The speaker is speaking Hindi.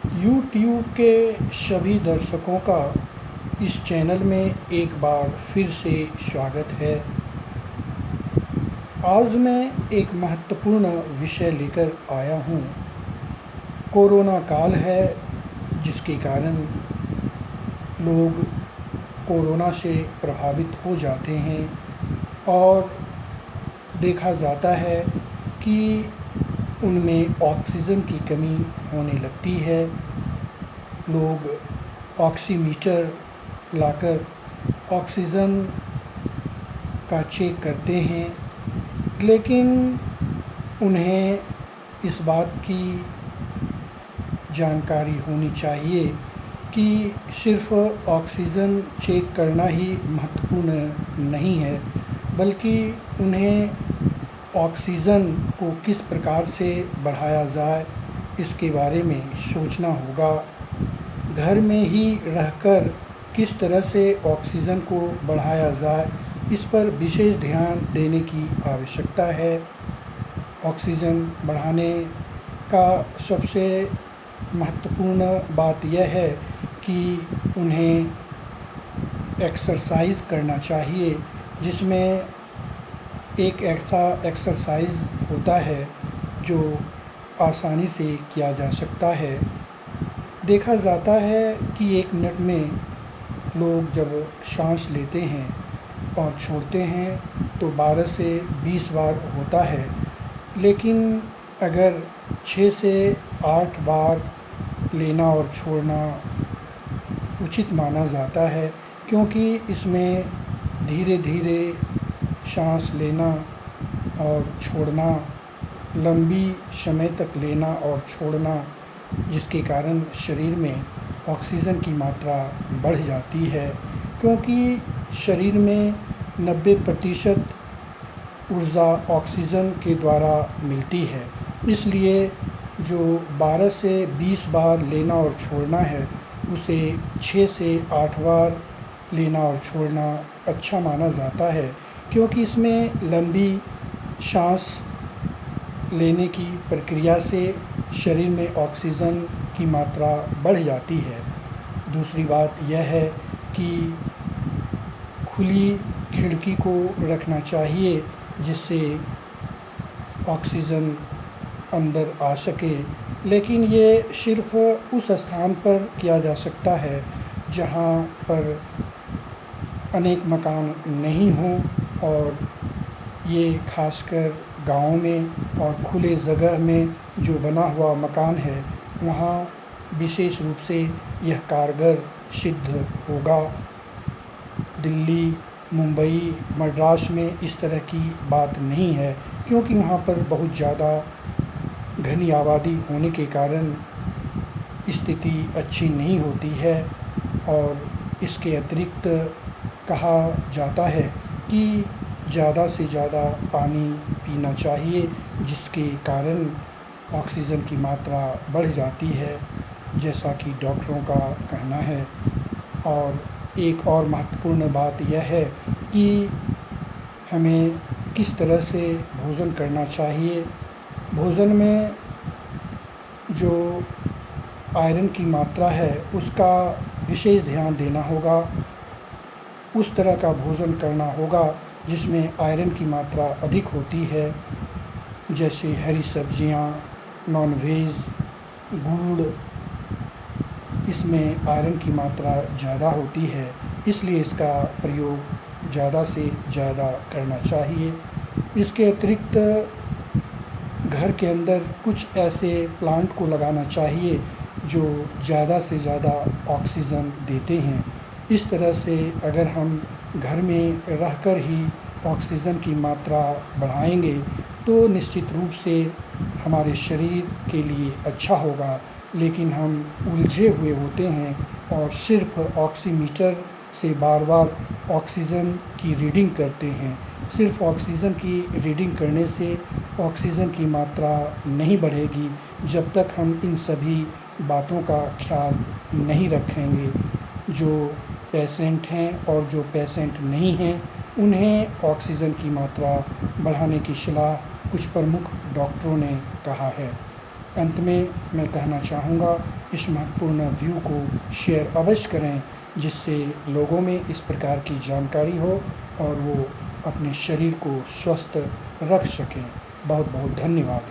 यूट्यूब के सभी दर्शकों का इस चैनल में एक बार फिर से स्वागत है। आज मैं एक महत्वपूर्ण विषय लेकर आया हूँ। कोरोना काल है, जिसके कारण लोग कोरोना से प्रभावित हो जाते हैं और देखा जाता है कि उनमें ऑक्सीजन की कमी होने लगती है। लोग ऑक्सीमीटर लाकर ऑक्सीजन का चेक करते हैं, लेकिन उन्हें इस बात की जानकारी होनी चाहिए कि सिर्फ़ ऑक्सीजन चेक करना ही महत्वपूर्ण नहीं है, बल्कि उन्हें ऑक्सीजन को किस प्रकार से बढ़ाया जाए, इसके बारे में सोचना होगा। घर में ही रहकर किस तरह से ऑक्सीजन को बढ़ाया जाए, इस पर विशेष ध्यान देने की आवश्यकता है। ऑक्सीजन बढ़ाने का सबसे महत्वपूर्ण बात यह है कि उन्हें एक्सरसाइज़ करना चाहिए, जिसमें एक ऐसा एक्सरसाइज़ होता है जो आसानी से किया जा सकता है। देखा जाता है कि 1 मिनट में लोग जब सांस लेते हैं और छोड़ते हैं तो 12 से 20 बार होता है, लेकिन अगर 6 से 8 बार लेना और छोड़ना उचित माना जाता है, क्योंकि इसमें धीरे धीरे सांस लेना और छोड़ना, लंबी समय तक लेना और छोड़ना, जिसके कारण शरीर में ऑक्सीजन की मात्रा बढ़ जाती है। क्योंकि शरीर में 90% ऊर्जा ऑक्सीजन के द्वारा मिलती है, इसलिए जो 12 से 20 बार लेना और छोड़ना है, उसे 6 से 8 बार लेना और छोड़ना अच्छा माना जाता है, क्योंकि इसमें लंबी सांस लेने की प्रक्रिया से शरीर में ऑक्सीजन की मात्रा बढ़ जाती है। दूसरी बात यह है कि खुली खिड़की को रखना चाहिए, जिससे ऑक्सीजन अंदर आ सके, लेकिन ये सिर्फ़ उस स्थान पर किया जा सकता है जहाँ पर अनेक मकान नहीं हों, और ये खासकर गाँव में और खुले जगह में जो बना हुआ मकान है, वहाँ विशेष रूप से यह कारगर सिद्ध होगा। दिल्ली, मुंबई, मद्रास में इस तरह की बात नहीं है, क्योंकि वहाँ पर बहुत ज़्यादा घनी आबादी होने के कारण स्थिति अच्छी नहीं होती है। और इसके अतिरिक्त कहा जाता है कि ज़्यादा से ज़्यादा पानी पीना चाहिए, जिसके कारण ऑक्सीजन की मात्रा बढ़ जाती है, जैसा कि डॉक्टरों का कहना है। और एक और महत्वपूर्ण बात यह है कि हमें किस तरह से भोजन करना चाहिए। भोजन में जो आयरन की मात्रा है, उसका विशेष ध्यान देना होगा। उस तरह का भोजन करना होगा जिसमें आयरन की मात्रा अधिक होती है, जैसे हरी सब्जियां, नॉन-वेज, गुड़, इसमें आयरन की मात्रा ज़्यादा होती है, इसलिए इसका प्रयोग ज़्यादा से ज़्यादा करना चाहिए। इसके अतिरिक्त घर के अंदर कुछ ऐसे प्लांट को लगाना चाहिए जो ज़्यादा से ज़्यादा ऑक्सीजन देते हैं। इस तरह से अगर हम घर में रहकर ही ऑक्सीजन की मात्रा बढ़ाएंगे तो निश्चित रूप से हमारे शरीर के लिए अच्छा होगा। लेकिन हम उलझे हुए होते हैं और सिर्फ ऑक्सीमीटर से बार बार ऑक्सीजन की रीडिंग करते हैं। सिर्फ ऑक्सीजन की रीडिंग करने से ऑक्सीजन की मात्रा नहीं बढ़ेगी, जब तक हम इन सभी बातों का ख्याल नहीं रखेंगे। जो पेशेंट हैं और जो पेशेंट नहीं हैं, उन्हें ऑक्सीजन की मात्रा बढ़ाने की सलाह कुछ प्रमुख डॉक्टरों ने कहा है। अंत में मैं कहना चाहूँगा, इस महत्वपूर्ण व्यू को शेयर अवश्य करें, जिससे लोगों में इस प्रकार की जानकारी हो और वो अपने शरीर को स्वस्थ रख सकें। बहुत बहुत धन्यवाद।